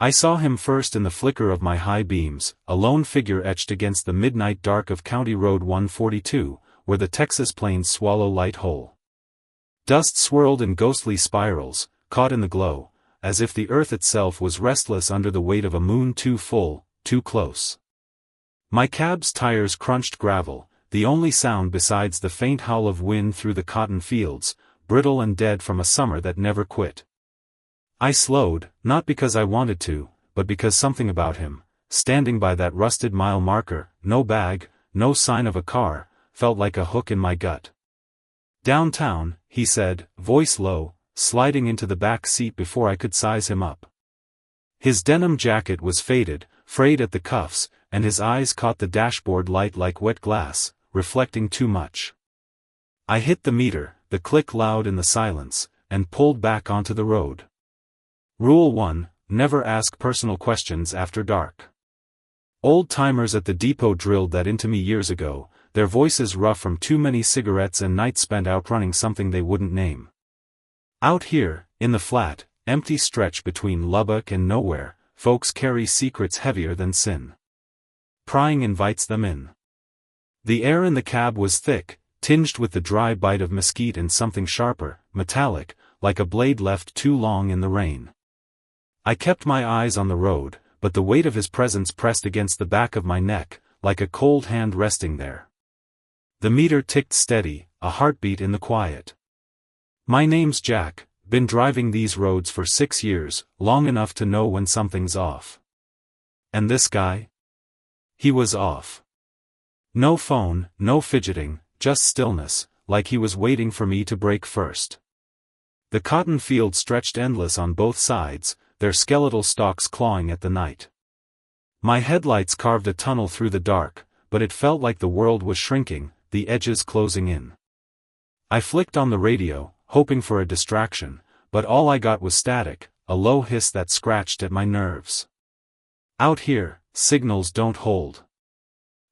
I saw him first in the flicker of my high beams, a lone figure etched against the midnight dark of County Road 142, where the Texas plains swallow light whole. Dust swirled in ghostly spirals, caught in the glow, as if the earth itself was restless under the weight of a moon too full, too close. My cab's tires crunched gravel, the only sound besides the faint howl of wind through the cotton fields, brittle and dead from a summer that never quit. I slowed, not because I wanted to, but because something about him, standing by that rusted mile marker, no bag, no sign of a car, felt like a hook in my gut. "Downtown," he said, voice low, sliding into the back seat before I could size him up. His denim jacket was faded, frayed at the cuffs, and his eyes caught the dashboard light like wet glass, reflecting too much. I hit the meter, the click loud in the silence, and pulled back onto the road. Rule 1, never ask personal questions after dark. Old-timers at the depot drilled that into me years ago, their voices rough from too many cigarettes and nights spent outrunning something they wouldn't name. Out here, in the flat, empty stretch between Lubbock and nowhere, folks carry secrets heavier than sin. Prying invites them in. The air in the cab was thick, tinged with the dry bite of mesquite and something sharper, metallic, like a blade left too long in the rain. I kept my eyes on the road, but the weight of his presence pressed against the back of my neck, like a cold hand resting there. The meter ticked steady, a heartbeat in the quiet. "My name's Jack, been driving these roads for 6 years, long enough to know when something's off." And this guy? He was off. No phone, no fidgeting, just stillness, like he was waiting for me to break first. The cotton field stretched endless on both sides, their skeletal stalks clawing at the night. My headlights carved a tunnel through the dark, but it felt like the world was shrinking, the edges closing in. I flicked on the radio, hoping for a distraction, but all I got was static, a low hiss that scratched at my nerves. Out here, signals don't hold.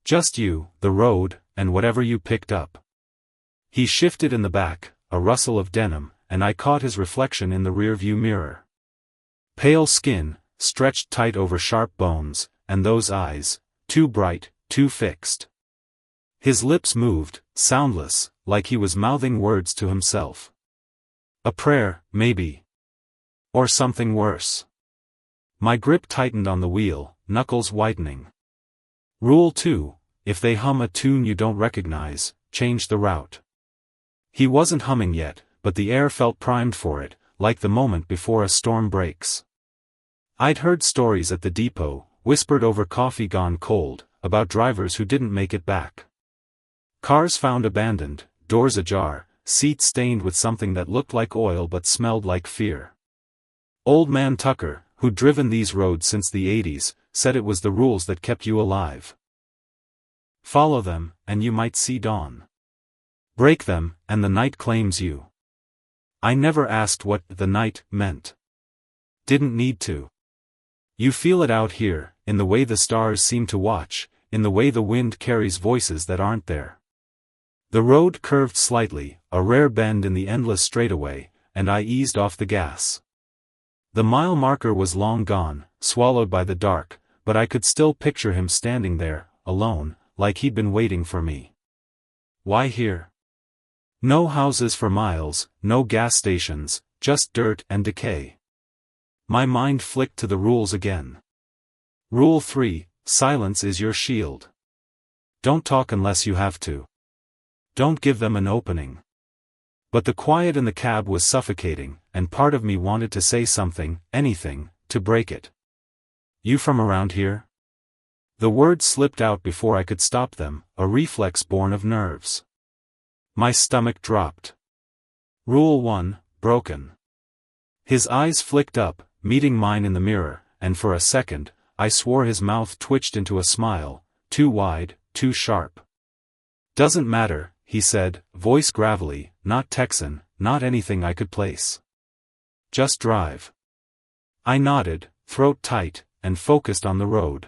Just you, the road, and whatever you picked up. He shifted in the back, a rustle of denim, and I caught his reflection in the rearview mirror. Pale skin, stretched tight over sharp bones, and those eyes, too bright, too fixed. His lips moved, soundless, like he was mouthing words to himself. A prayer, maybe. Or something worse. My grip tightened on the wheel, knuckles whitening. Rule 2, if they hum a tune you don't recognize, change the route. He wasn't humming yet, but the air felt primed for it, like the moment before a storm breaks. I'd heard stories at the depot, whispered over coffee gone cold, about drivers who didn't make it back. Cars found abandoned, doors ajar, seats stained with something that looked like oil but smelled like fear. Old man Tucker, who'd driven these roads since the 80s, said it was the rules that kept you alive. Follow them, and you might see dawn. Break them, and the night claims you. I never asked what the night meant. Didn't need to. You feel it out here, in the way the stars seem to watch, in the way the wind carries voices that aren't there. The road curved slightly, a rare bend in the endless straightaway, and I eased off the gas. The mile marker was long gone, swallowed by the dark, but I could still picture him standing there, alone, like he'd been waiting for me. Why here? No houses for miles, no gas stations, just dirt and decay. My mind flicked to the rules again. Rule 3, silence is your shield. Don't talk unless you have to. Don't give them an opening. But the quiet in the cab was suffocating, and part of me wanted to say something, anything, to break it. You from around here? The words slipped out before I could stop them, a reflex born of nerves. My stomach dropped. Rule 1, broken. His eyes flicked up, meeting mine in the mirror, and for a second, I swore his mouth twitched into a smile, too wide, too sharp. Doesn't matter, he said, voice gravelly, not Texan, not anything I could place. Just drive. I nodded, throat tight, and focused on the road.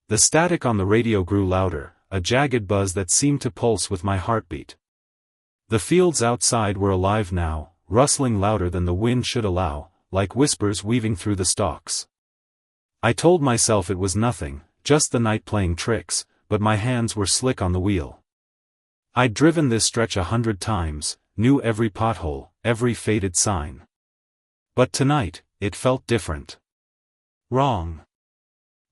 The static on the radio grew louder, a jagged buzz that seemed to pulse with my heartbeat. The fields outside were alive now, rustling louder than the wind should allow, like whispers weaving through the stalks. I told myself it was nothing, just the night playing tricks, but my hands were slick on the wheel. I'd driven this stretch 100 times, knew every pothole, every faded sign. But tonight, it felt different. Wrong.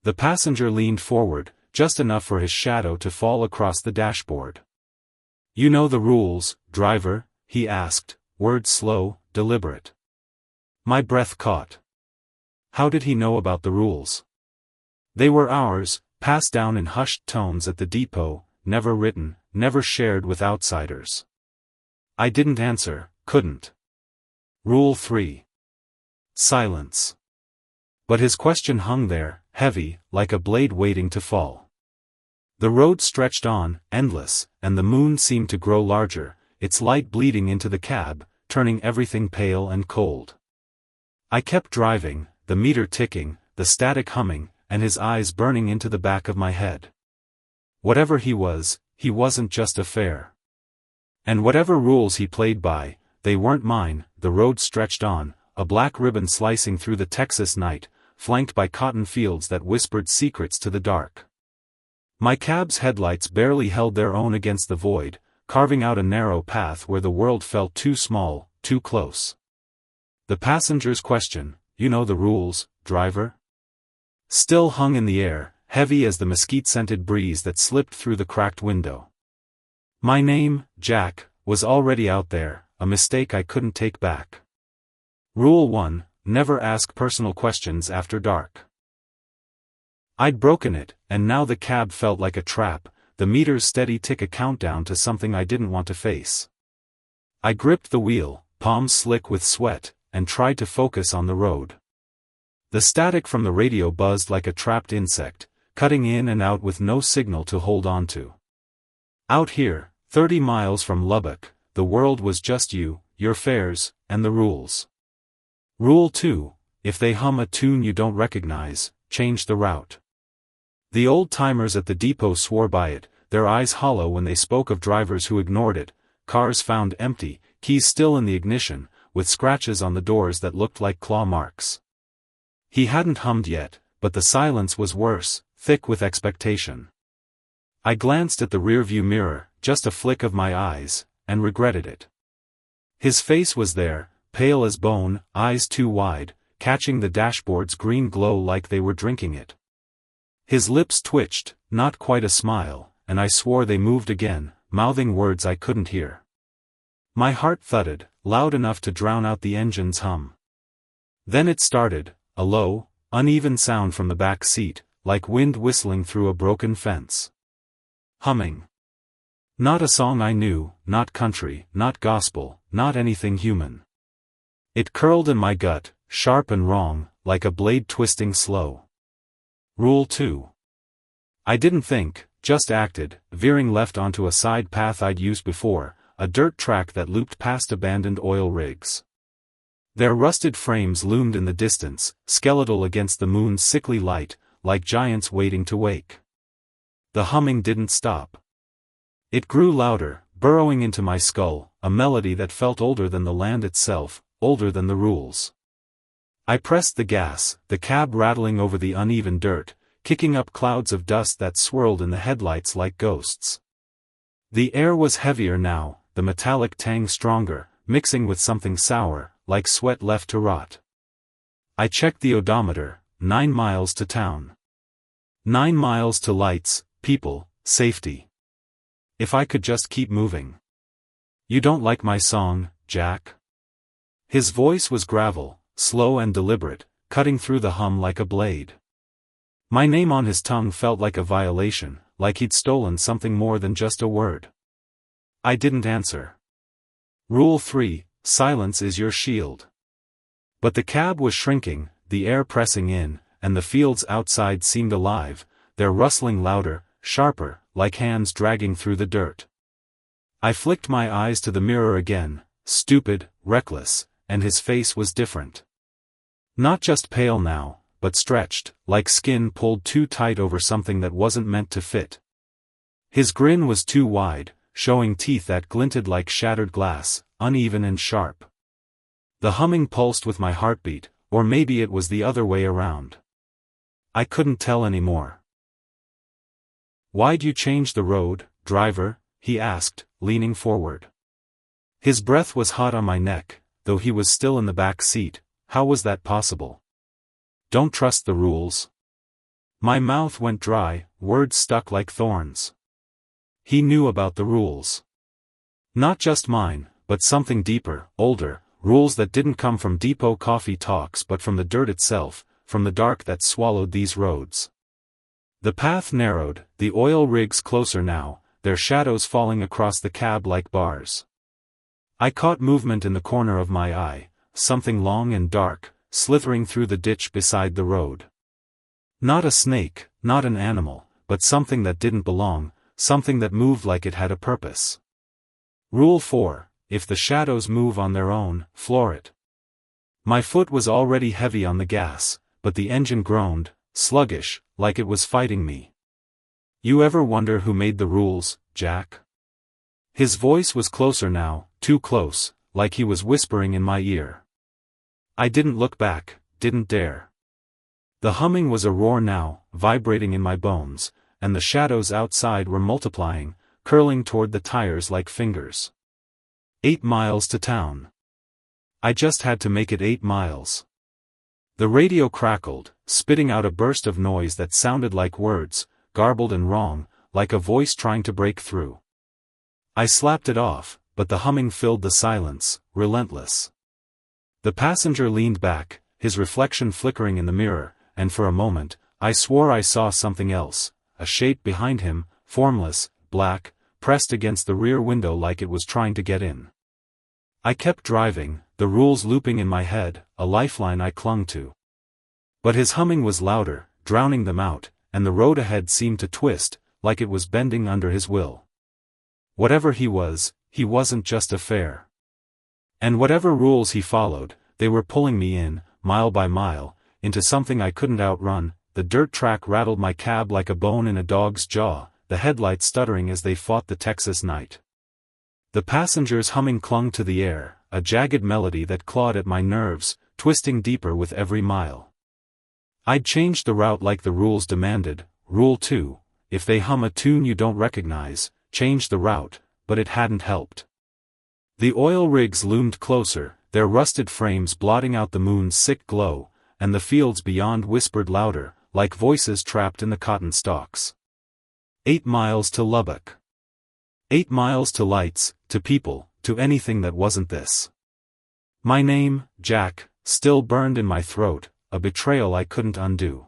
The passenger leaned forward, just enough for his shadow to fall across the dashboard. "You know the rules, driver?" he asked, words slow, deliberate. My breath caught. How did he know about the rules? They were ours, passed down in hushed tones at the depot, never written, never shared with outsiders. I didn't answer, couldn't. Rule 3. Silence. But his question hung there, heavy, like a blade waiting to fall. The road stretched on, endless, and the moon seemed to grow larger, its light bleeding into the cab, turning everything pale and cold. I kept driving, the meter ticking, the static humming, and his eyes burning into the back of my head. Whatever he wasn't just a fare. And whatever rules he played by, they weren't mine. The road stretched on, a black ribbon slicing through the Texas night, flanked by cotton fields that whispered secrets to the dark. My cab's headlights barely held their own against the void, carving out a narrow path where the world felt too small, too close. The passenger's question, "You know the rules, driver?" still hung in the air, heavy as the mesquite-scented breeze that slipped through the cracked window. My name, Jack, was already out there, a mistake I couldn't take back. Rule 1, never ask personal questions after dark. I'd broken it, and now the cab felt like a trap, the meter's steady tick a countdown to something I didn't want to face. I gripped the wheel, palms slick with sweat, and tried to focus on the road. The static from the radio buzzed like a trapped insect, cutting in and out with no signal to hold on to. Out here, 30 miles from Lubbock, the world was just you, your fares, and the rules. Rule 2, if they hum a tune you don't recognize, change the route. The old-timers at the depot swore by it, their eyes hollow when they spoke of drivers who ignored it, cars found empty, keys still in the ignition, with scratches on the doors that looked like claw marks. He hadn't hummed yet, but the silence was worse, thick with expectation. I glanced at the rearview mirror, just a flick of my eyes, and regretted it. His face was there, pale as bone, eyes too wide, catching the dashboard's green glow like they were drinking it. His lips twitched, not quite a smile, and I swore they moved again, mouthing words I couldn't hear. My heart thudded, loud enough to drown out the engine's hum. Then it started, a low, uneven sound from the back seat, like wind whistling through a broken fence. Humming. Not a song I knew, not country, not gospel, not anything human. It curled in my gut, sharp and wrong, like a blade twisting slow. Rule 2. I didn't think, just acted, veering left onto a side path I'd used before, a dirt track that looped past abandoned oil rigs. Their rusted frames loomed in the distance, skeletal against the moon's sickly light, like giants waiting to wake. The humming didn't stop. It grew louder, burrowing into my skull, a melody that felt older than the land itself, older than the rules. I pressed the gas, the cab rattling over the uneven dirt, kicking up clouds of dust that swirled in the headlights like ghosts. The air was heavier now, the metallic tang stronger, mixing with something sour, like sweat left to rot. I checked the odometer, 9 miles to town. 9 miles to lights, people, safety. If I could just keep moving. You don't like my song, Jack? His voice was gravel, slow and deliberate, cutting through the hum like a blade. My name on his tongue felt like a violation, like he'd stolen something more than just a word. I didn't answer. Rule 3, silence is your shield. But the cab was shrinking, the air pressing in, and the fields outside seemed alive, their rustling louder, sharper, like hands dragging through the dirt. I flicked my eyes to the mirror again, stupid, reckless, and his face was different. Not just pale now, but stretched, like skin pulled too tight over something that wasn't meant to fit. His grin was too wide, showing teeth that glinted like shattered glass, uneven and sharp. The humming pulsed with my heartbeat, or maybe it was the other way around. I couldn't tell anymore. "Why'd you change the road, driver?" he asked, leaning forward. His breath was hot on my neck, though he was still in the back seat. How was that possible? "Don't trust the rules." My mouth went dry, words stuck like thorns. He knew about the rules. Not just mine, but something deeper, older, rules that didn't come from depot coffee talks but from the dirt itself, from the dark that swallowed these roads. The path narrowed, the oil rigs closer now, their shadows falling across the cab like bars. I caught movement in the corner of my eye, something long and dark, slithering through the ditch beside the road. Not a snake, not an animal, but something that didn't belong, something that moved like it had a purpose. Rule 4, if the shadows move on their own, floor it. My foot was already heavy on the gas, but the engine groaned, sluggish, like it was fighting me. "You ever wonder who made the rules, Jack?" His voice was closer now, too close, like he was whispering in my ear. I didn't look back, didn't dare. The humming was a roar now, vibrating in my bones, and the shadows outside were multiplying, curling toward the tires like fingers. 8 miles to town. I just had to make it 8 miles. The radio crackled, spitting out a burst of noise that sounded like words, garbled and wrong, like a voice trying to break through. I slapped it off, but the humming filled the silence, relentless. The passenger leaned back, his reflection flickering in the mirror, and for a moment, I swore I saw something else, a shape behind him, formless, black, pressed against the rear window like it was trying to get in. I kept driving, the rules looping in my head, a lifeline I clung to. But his humming was louder, drowning them out, and the road ahead seemed to twist, like it was bending under his will. Whatever he wasn't just a fare. And whatever rules he followed, they were pulling me in, mile by mile, into something I couldn't outrun. The dirt track rattled my cab like a bone in a dog's jaw, the headlights stuttering as they fought the Texas night. The passenger's humming clung to the air, a jagged melody that clawed at my nerves, twisting deeper with every mile. I'd changed the route like the rules demanded. Rule 2, if they hum a tune you don't recognize, change the route, but it hadn't helped. The oil rigs loomed closer, their rusted frames blotting out the moon's sick glow, and the fields beyond whispered louder, like voices trapped in the cotton stalks. 8 miles to Lubbock. 8 miles to lights, to people, to anything that wasn't this. My name, Jack, still burned in my throat, a betrayal I couldn't undo.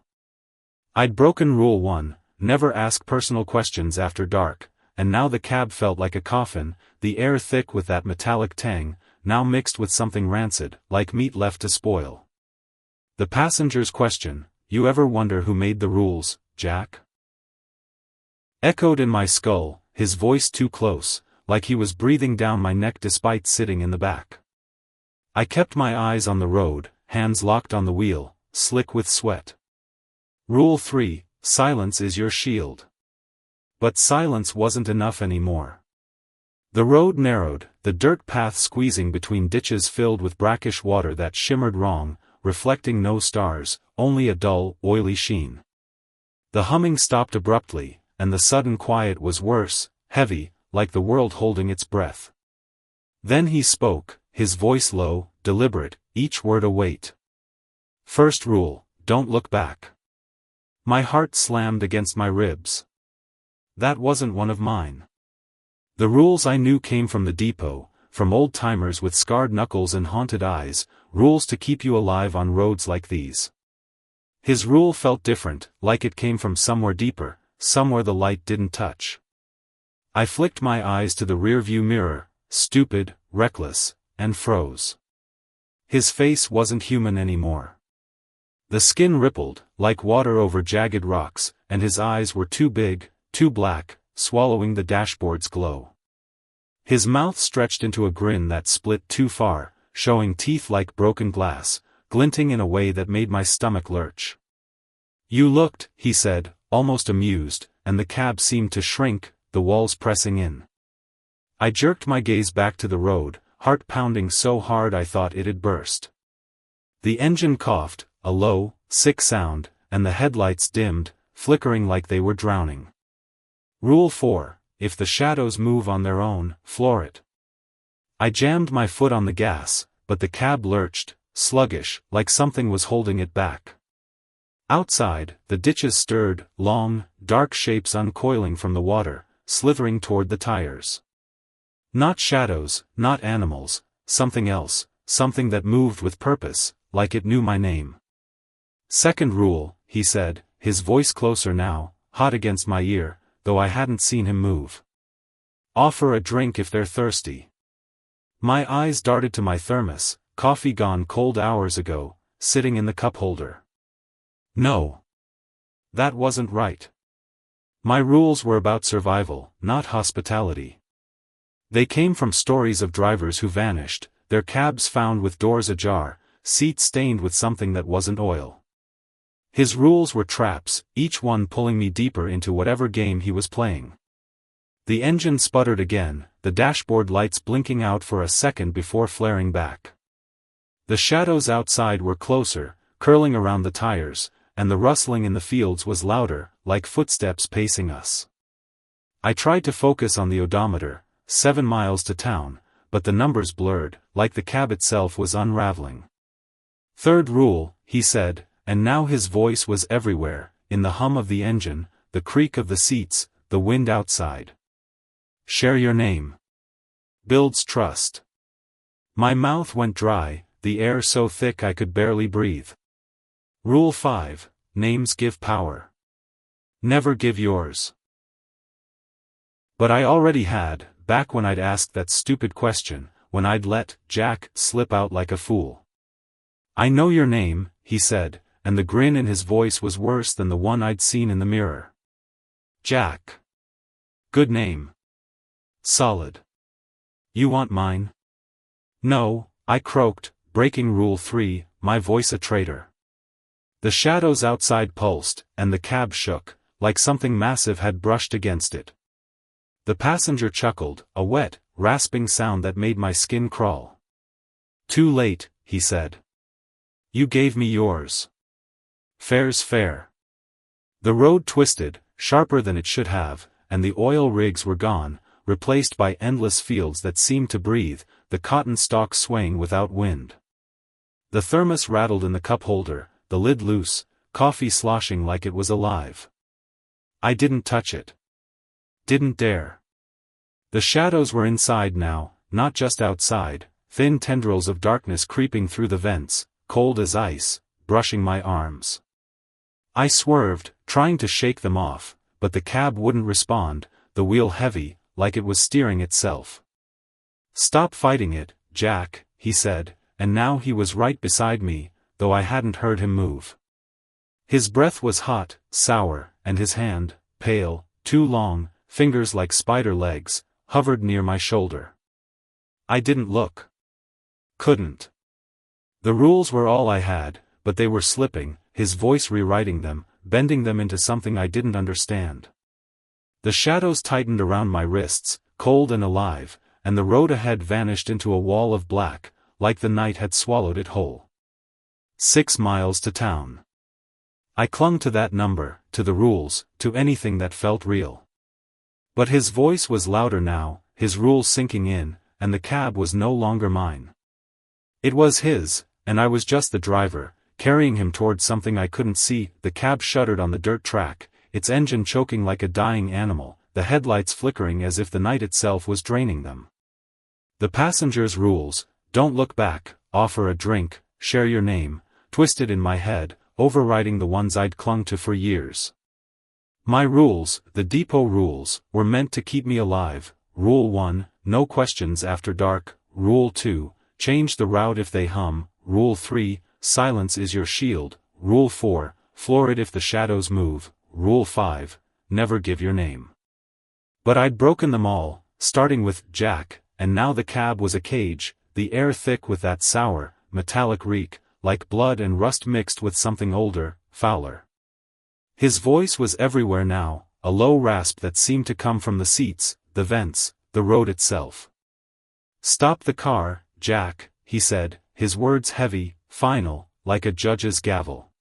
I'd broken Rule 1, never ask personal questions after dark, and now the cab felt like a coffin, the air thick with that metallic tang, now mixed with something rancid, like meat left to spoil. The passenger's question, "You ever wonder who made the rules, Jack?" echoed in my skull, his voice too close, like he was breathing down my neck despite sitting in the back. I kept my eyes on the road, hands locked on the wheel, slick with sweat. Rule 3, silence is your shield. But silence wasn't enough anymore. The road narrowed, the dirt path squeezing between ditches filled with brackish water that shimmered wrong, reflecting no stars, only a dull, oily sheen. The humming stopped abruptly, and the sudden quiet was worse, heavy, like the world holding its breath. Then he spoke, his voice low, deliberate, each word a weight. First rule, don't look back. My heart slammed against my ribs. That wasn't one of mine. The rules I knew came from the depot, from old-timers with scarred knuckles and haunted eyes, rules to keep you alive on roads like these. His rule felt different, like it came from somewhere deeper, somewhere the light didn't touch. I flicked my eyes to the rearview mirror, stupid, reckless, and froze. His face wasn't human anymore. The skin rippled, like water over jagged rocks, and his eyes were too big, too black, swallowing the dashboard's glow. His mouth stretched into a grin that split too far, showing teeth like broken glass, glinting in a way that made my stomach lurch. You looked, he said, almost amused, and the cab seemed to shrink, the walls pressing in. I jerked my gaze back to the road, heart pounding so hard I thought it'd burst. The engine coughed, a low, sick sound, and the headlights dimmed, flickering like they were drowning. Rule 4. If the shadows move on their own, floor it. I jammed my foot on the gas, but the cab lurched, sluggish, like something was holding it back. Outside, the ditches stirred, long, dark shapes uncoiling from the water, slithering toward the tires. Not shadows, not animals, something else, something that moved with purpose, like it knew my name. Second rule, he said, his voice closer now, hot against my ear, though I hadn't seen him move. Offer a drink if they're thirsty. My eyes darted to my thermos, coffee gone cold hours ago, sitting in the cup holder. No. That wasn't right. My rules were about survival, not hospitality. They came from stories of drivers who vanished, their cabs found with doors ajar, seats stained with something that wasn't oil. His rules were traps, each one pulling me deeper into whatever game he was playing. The engine sputtered again, the dashboard lights blinking out for a second before flaring back. The shadows outside were closer, curling around the tires, and the rustling in the fields was louder, like footsteps pacing us. I tried to focus on the odometer, 7 miles to town, but the numbers blurred, like the cab itself was unraveling. Third rule, he said, and now his voice was everywhere, in the hum of the engine, the creak of the seats, the wind outside. Share your name. Builds trust. My mouth went dry, the air so thick I could barely breathe. Rule 5, names give power. Never give yours. But I already had, back when I'd asked that stupid question, when I'd let Jack slip out like a fool. I know your name, he said, and the grin in his voice was worse than the one I'd seen in the mirror. Jack. Good name. Solid. You want mine? No, I croaked, breaking rule 3, my voice a traitor. The shadows outside pulsed, and the cab shook, like something massive had brushed against it. The passenger chuckled, a wet, rasping sound that made my skin crawl. Too late, he said. You gave me yours. Fair's fair. The road twisted, sharper than it should have, and the oil rigs were gone, replaced by endless fields that seemed to breathe, the cotton stalks swaying without wind. The thermos rattled in the cup holder, the lid loose, coffee sloshing like it was alive. I didn't touch it. Didn't dare. The shadows were inside now, not just outside, thin tendrils of darkness creeping through the vents, cold as ice, brushing my arms. I swerved, trying to shake them off, but the cab wouldn't respond, the wheel heavy, like it was steering itself. Stop fighting it, Jack, he said, and now he was right beside me, though I hadn't heard him move. His breath was hot, sour, and his hand, pale, too long, fingers like spider legs, hovered near my shoulder. I didn't look. Couldn't. The rules were all I had, but they were slipping, his voice rewriting them, bending them into something I didn't understand. The shadows tightened around my wrists, cold and alive, and the road ahead vanished into a wall of black, like the night had swallowed it whole. 6 miles to town. I clung to that number, to the rules, to anything that felt real. But his voice was louder now, his rules sinking in, and the cab was no longer mine. It was his, and I was just the driver, carrying him toward something I couldn't see. The cab shuddered on the dirt track, its engine choking like a dying animal, the headlights flickering as if the night itself was draining them. The passengers' rules, don't look back, offer a drink, share your name, twisted in my head, overriding the ones I'd clung to for years. My rules, the depot rules, were meant to keep me alive. Rule 1, no questions after dark. Rule 2, change the route if they hum. Rule 3, silence is your shield. Rule 4, floor it if the shadows move. Rule 5, never give your name. But I'd broken them all, starting with Jack, and now the cab was a cage, the air thick with that sour, metallic reek, like blood and rust mixed with something older, fouler. His voice was everywhere now, a low rasp that seemed to come from the seats, the vents, the road itself. Stop the car, Jack, he said, his words heavy, final, like a judge's gavel.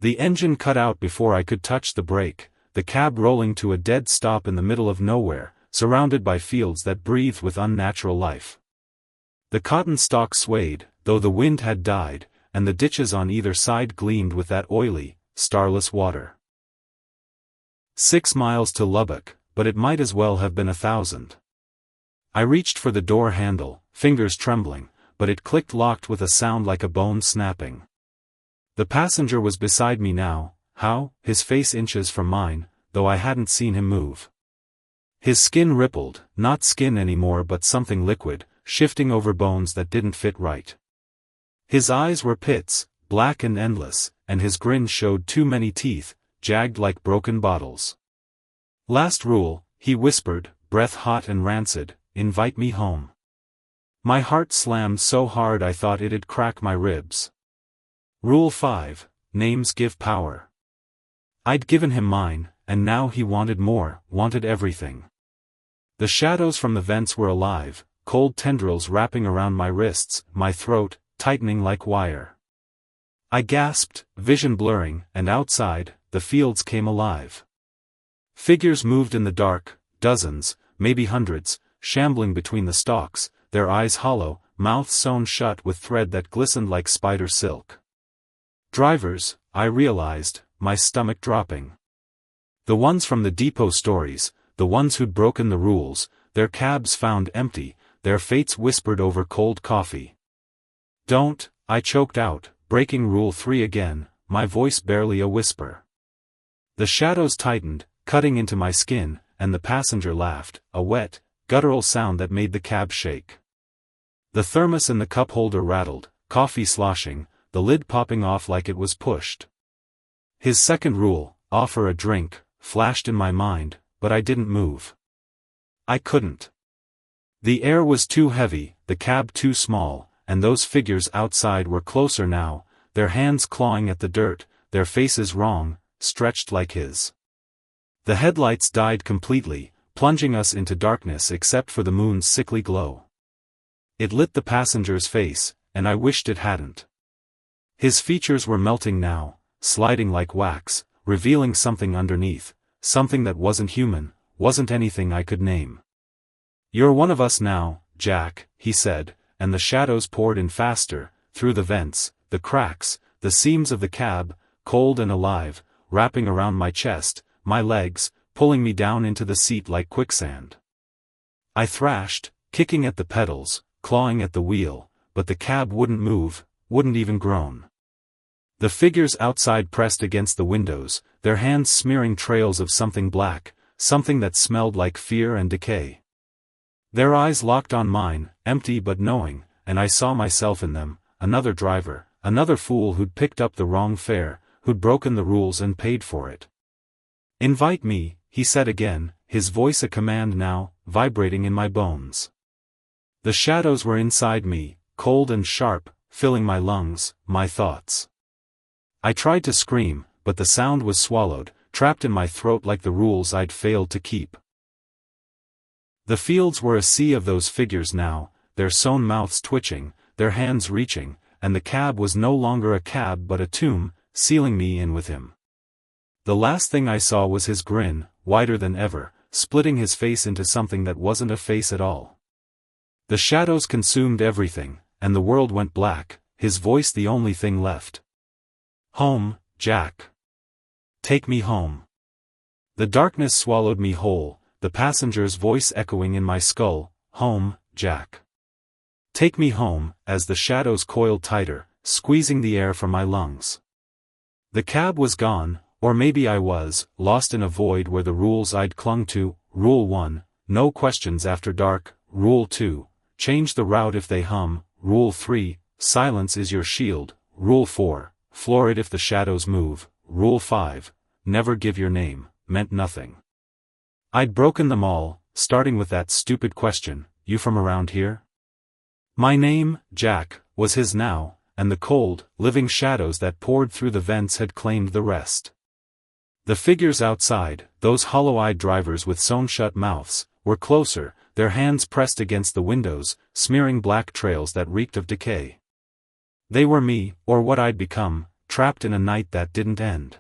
The engine cut out before I could touch the brake, the cab rolling to a dead stop in the middle of nowhere, surrounded by fields that breathed with unnatural life. The cotton stalks swayed, though the wind had died, and the ditches on either side gleamed with that oily, starless water. 6 miles to Lubbock, but it might as well have been 1,000. I reached for the door handle, fingers trembling, but it clicked locked with a sound like a bone snapping. The passenger was beside me now, his face inches from mine, though I hadn't seen him move. His skin rippled, not skin anymore but something liquid, shifting over bones that didn't fit right. His eyes were pits, black and endless, and his grin showed too many teeth, jagged like broken bottles. "Last rule," he whispered, breath hot and rancid, "invite me home." My heart slammed so hard I thought it'd crack my ribs. Rule 5, names give power. I'd given him mine, and now he wanted more, wanted everything. The shadows from the vents were alive, cold tendrils wrapping around my wrists, my throat, tightening like wire. I gasped, vision blurring, and outside, the fields came alive. Figures moved in the dark, dozens, maybe hundreds, shambling between the stalks, their eyes hollow, mouths sewn shut with thread that glistened like spider silk. Drivers, I realized, my stomach dropping. The ones from the depot stories, the ones who'd broken the rules, their cabs found empty, their fates whispered over cold coffee. "Don't," I choked out, breaking Rule 3 again, my voice barely a whisper. The shadows tightened, cutting into my skin, and the passenger laughed, a wet, guttural sound that made the cab shake. The thermos in the cup holder rattled, coffee sloshing, the lid popping off like it was pushed. His second rule, offer a drink, flashed in my mind, but I didn't move. I couldn't. The air was too heavy, the cab too small, and those figures outside were closer now, their hands clawing at the dirt, their faces wrong, stretched like his. The headlights died completely, plunging us into darkness except for the moon's sickly glow. It lit the passenger's face, and I wished it hadn't. His features were melting now, sliding like wax, revealing something underneath, something that wasn't human, wasn't anything I could name. "You're one of us now, Jack," he said, and the shadows poured in faster, through the vents, the cracks, the seams of the cab, cold and alive, wrapping around my chest, my legs, pulling me down into the seat like quicksand. I thrashed, kicking at the pedals, clawing at the wheel, but the cab wouldn't move, wouldn't even groan. The figures outside pressed against the windows, their hands smearing trails of something black, something that smelled like fear and decay. Their eyes locked on mine, empty but knowing, and I saw myself in them, another driver, another fool who'd picked up the wrong fare, who'd broken the rules and paid for it. "Invite me," he said again, his voice a command now, vibrating in my bones. The shadows were inside me, cold and sharp, filling my lungs, my thoughts. I tried to scream, but the sound was swallowed, trapped in my throat like the rules I'd failed to keep. The fields were a sea of those figures now, their sewn mouths twitching, their hands reaching, and the cab was no longer a cab but a tomb, sealing me in with him. The last thing I saw was his grin, wider than ever, splitting his face into something that wasn't a face at all. The shadows consumed everything, and the world went black, his voice the only thing left. "Home, Jack. Take me home." The darkness swallowed me whole, the passenger's voice echoing in my skull, "Home, Jack. Take me home," as the shadows coiled tighter, squeezing the air from my lungs. The cab was gone, or maybe I was, lost in a void where the rules I'd clung to, Rule 1, no questions after dark, Rule 2, change the route if they hum, Rule 3, silence is your shield, Rule 4, floor it if the shadows move, Rule 5, never give your name, meant nothing. I'd broken them all, starting with that stupid question, "You from around here?" My name, Jack, was his now, and the cold, living shadows that poured through the vents had claimed the rest. The figures outside, those hollow-eyed drivers with sewn-shut mouths, were closer, their hands pressed against the windows, smearing black trails that reeked of decay. They were me, or what I'd become, trapped in a night that didn't end.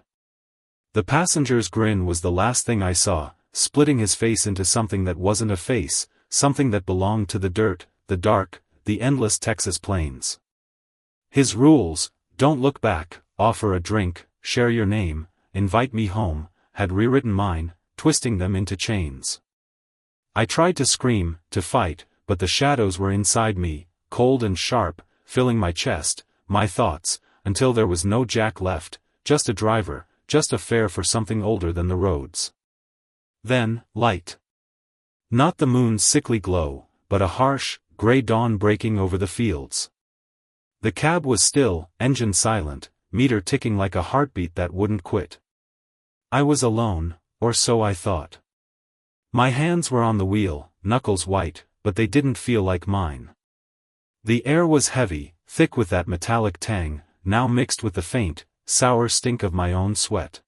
The passenger's grin was the last thing I saw, splitting his face into something that wasn't a face, something that belonged to the dirt, the dark, the endless Texas plains. His rules, don't look back, offer a drink, share your name, invite me home, had rewritten mine, twisting them into chains. I tried to scream, to fight, but the shadows were inside me, cold and sharp, filling my chest, my thoughts, until there was no Jack left, just a driver, just a fare for something older than the roads. Then, light. Not the moon's sickly glow, but a harsh, gray dawn breaking over the fields. The cab was still, engine silent, meter ticking like a heartbeat that wouldn't quit. I was alone, or so I thought. My hands were on the wheel, knuckles white, but they didn't feel like mine. The air was heavy, thick with that metallic tang, now mixed with the faint, sour stink of my own sweat.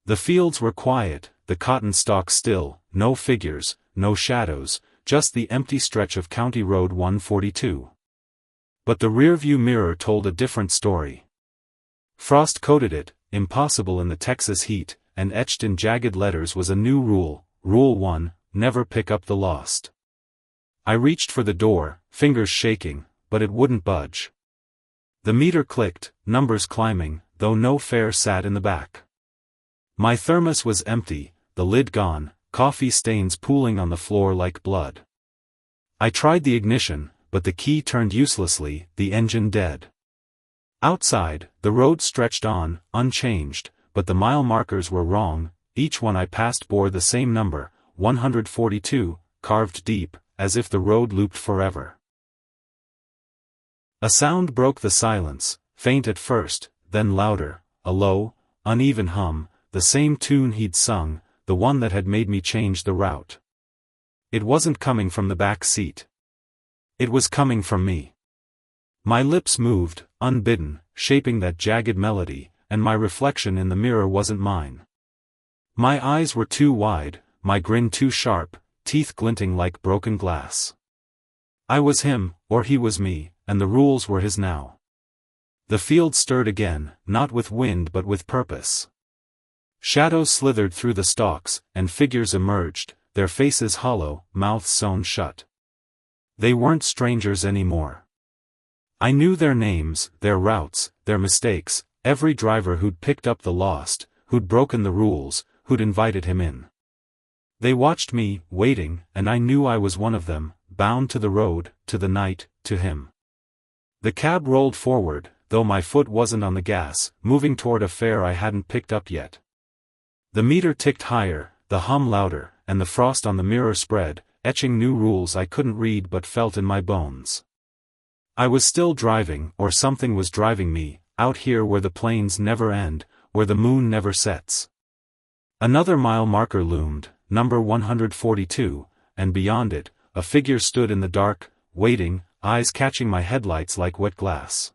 The fields were quiet, the cotton stalks still, no figures, no shadows, just the empty stretch of County Road 142. But the rearview mirror told a different story. Frost coated it, impossible in the Texas heat, and etched in jagged letters was a new rule, Rule 1, never pick up the lost. I reached for the door, fingers shaking, but it wouldn't budge. The meter clicked, numbers climbing, though no fare sat in the back. My thermos was empty, the lid gone, coffee stains pooling on the floor like blood. I tried the ignition, but the key turned uselessly, the engine dead. Outside, the road stretched on, unchanged, but the mile markers were wrong, each one I passed bore the same number, 142, carved deep, as if the road looped forever. A sound broke the silence, faint at first, then louder, a low, uneven hum, the same tune he'd sung, the one that had made me change the route. It wasn't coming from the back seat. It was coming from me. My lips moved, unbidden, shaping that jagged melody, and my reflection in the mirror wasn't mine. My eyes were too wide, my grin too sharp, teeth glinting like broken glass. I was him, or he was me, and the rules were his now. The field stirred again, not with wind but with purpose. Shadows slithered through the stalks, and figures emerged, their faces hollow, mouths sewn shut. They weren't strangers anymore. I knew their names, their routes, their mistakes, every driver who'd picked up the lost, who'd broken the rules, who'd invited him in. They watched me, waiting, and I knew I was one of them, bound to the road, to the night, to him. The cab rolled forward, though my foot wasn't on the gas, moving toward a fare I hadn't picked up yet. The meter ticked higher, the hum louder, and the frost on the mirror spread, etching new rules I couldn't read but felt in my bones. I was still driving, or something was driving me, out here where the plains never end, where the moon never sets. Another mile marker loomed, number 142, and beyond it, a figure stood in the dark, waiting, eyes catching my headlights like wet glass.